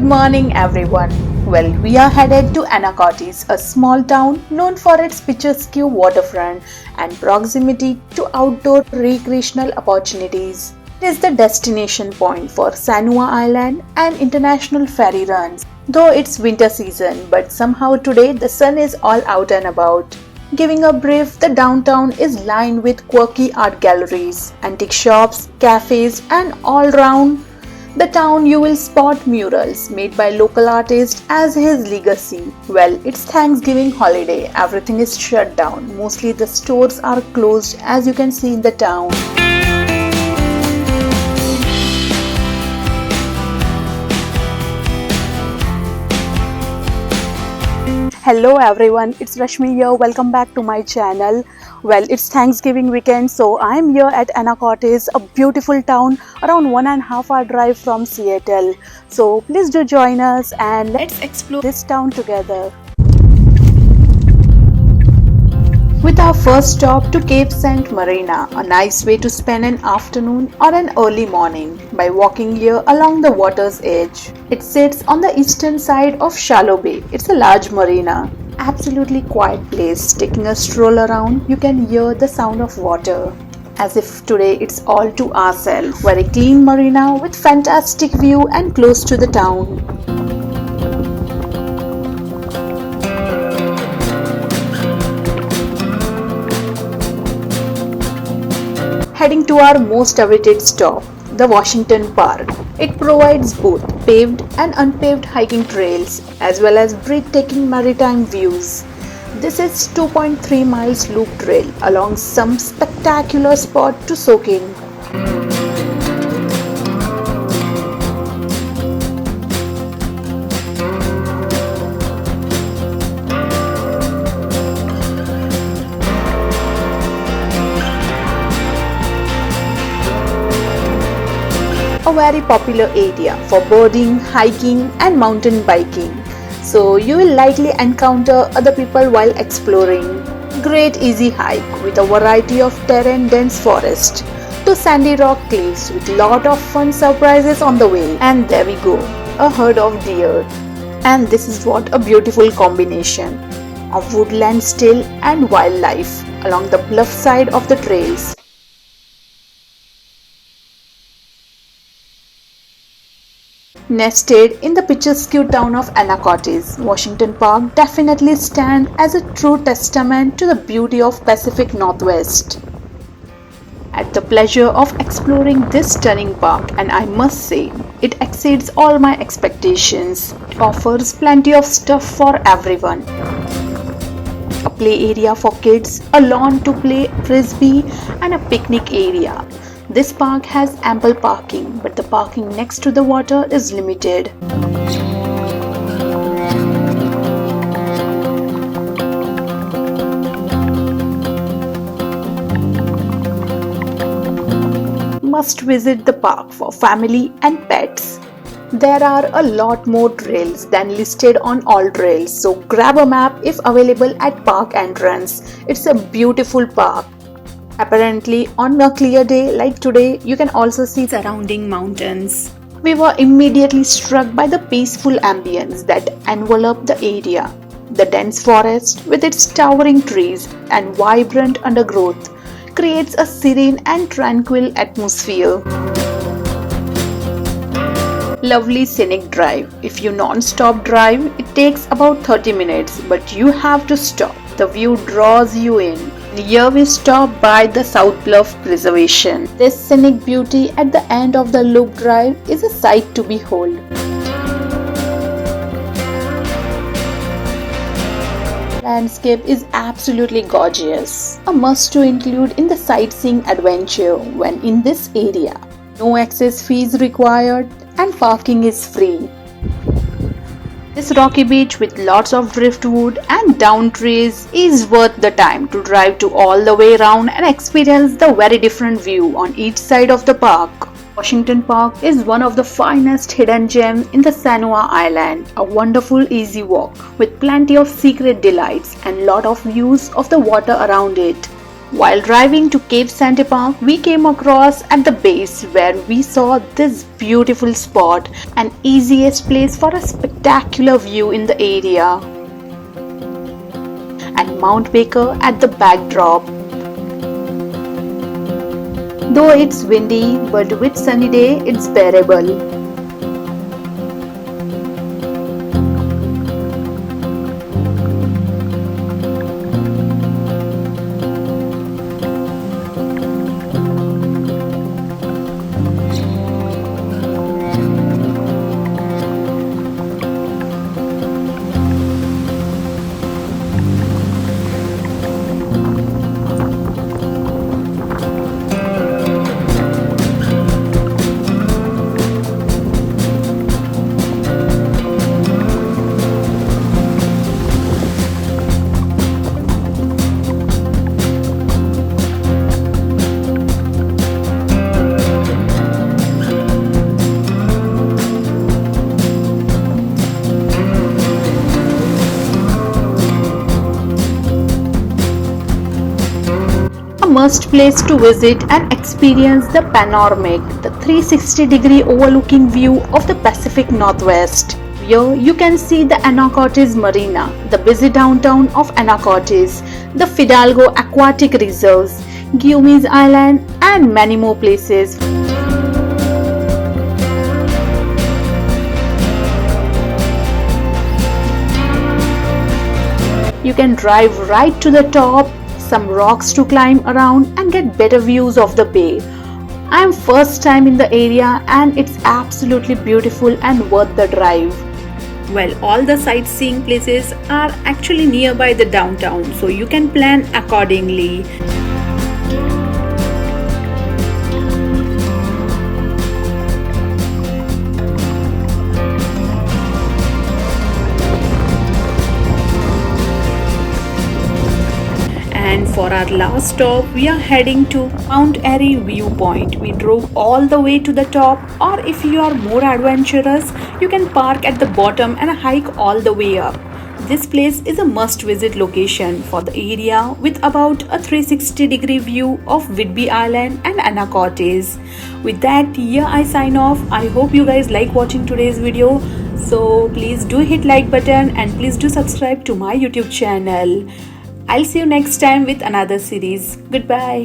Good morning everyone. Well, we are headed to Anacortes, a small town known for its picturesque waterfront and proximity to outdoor recreational opportunities. It is the destination point for Sanua Island and international ferry runs, though it's winter season, but somehow today the sun is all out and about. Giving a brief, the downtown is lined with quirky art galleries, antique shops, cafes, and all round the town you will spot murals made by local artists as his legacy. Well, it's Thanksgiving holiday, everything is shut down, mostly the stores are closed as you can see in the town. Hello everyone, it's Rashmi here. Welcome back to my channel. Well, it's Thanksgiving weekend, so I'm here at Anacortes, a beautiful town around 1.5 hour drive from Seattle. So please do join us and let's explore this town together. With our first stop to Cape St. Marina, a nice way to spend an afternoon or an early morning by walking here along the water's edge. It sits on the eastern side of Shallow Bay. It's a large marina. Absolutely quiet place. Taking a stroll around, you can hear the sound of water. As if today it's all to ourselves. Very clean marina with fantastic view and close to the town. Heading to our most awaited stop, the Washington Park. It provides both paved and unpaved hiking trails as well as breathtaking maritime views. This is 2.3 miles loop trail along some spectacular spot to soak in. A very popular area for birding, hiking and mountain biking. So you will likely encounter other people while exploring. Great easy hike with a variety of terrain, dense forest to sandy rock cliffs with lot of fun surprises on the way. And there we go, a herd of deer. And this is what a beautiful combination of woodland still and wildlife along the bluff side of the trails. Nested in the picturesque town of Anacortes, Washington Park definitely stands as a true testament to the beauty of Pacific Northwest. I had the pleasure of exploring this stunning park and I must say, it exceeds all my expectations. It offers plenty of stuff for everyone. A play area for kids, a lawn to play frisbee and a picnic area. This park has ample parking, but the parking next to the water is limited. Must visit the park for family and pets. There are a lot more trails than listed on all trails, so grab a map if available at park entrance. It's a beautiful park. Apparently, on a clear day like today, you can also see surrounding mountains. We were immediately struck by the peaceful ambience that enveloped the area. The dense forest, with its towering trees and vibrant undergrowth, creates a serene and tranquil atmosphere. Lovely scenic drive. If you non-stop drive, it takes about 30 minutes, but you have to stop. The view draws you in. Here we stop by the South Bluff Preservation. This scenic beauty at the end of the loop drive is a sight to behold. Landscape is absolutely gorgeous. A must to include in the sightseeing adventure when in this area. No excess fees required and parking is free. This rocky beach with lots of driftwood and down trees is worth the time to drive to all the way around and experience the very different view on each side of the park. Washington Park is one of the finest hidden gems in the Sanua Island, a wonderful easy walk with plenty of secret delights and lot of views of the water around it. While driving to Cape Sante Park, we came across at the base where we saw this beautiful spot, an easiest place for a spectacular view in the area, and Mount Baker at the backdrop. Though it's windy, but with sunny day, it's bearable. Must place to visit and experience the Panoramic, the 360-degree overlooking view of the Pacific Northwest. Here you can see the Anacortes Marina, the busy downtown of Anacortes, the Fidalgo Aquatic Reserves, Gummy's Island, and many more places. You can drive right to the top, some rocks to climb around and get better views of the bay. I am first time in the area and it's absolutely beautiful and worth the drive. Well, all the sightseeing places are actually nearby the downtown, so you can plan accordingly. And for our last stop, we are heading to Mount Erie viewpoint. We drove all the way to the top, or if you are more adventurous, you can park at the bottom and hike all the way up. This place is a must-visit location for the area with about a 360-degree view of Whidbey Island and Anacortes. With that, here I sign off. I hope you guys like watching today's video. So please do hit like button and please do subscribe to my YouTube channel. I'll see you next time with another series. Goodbye.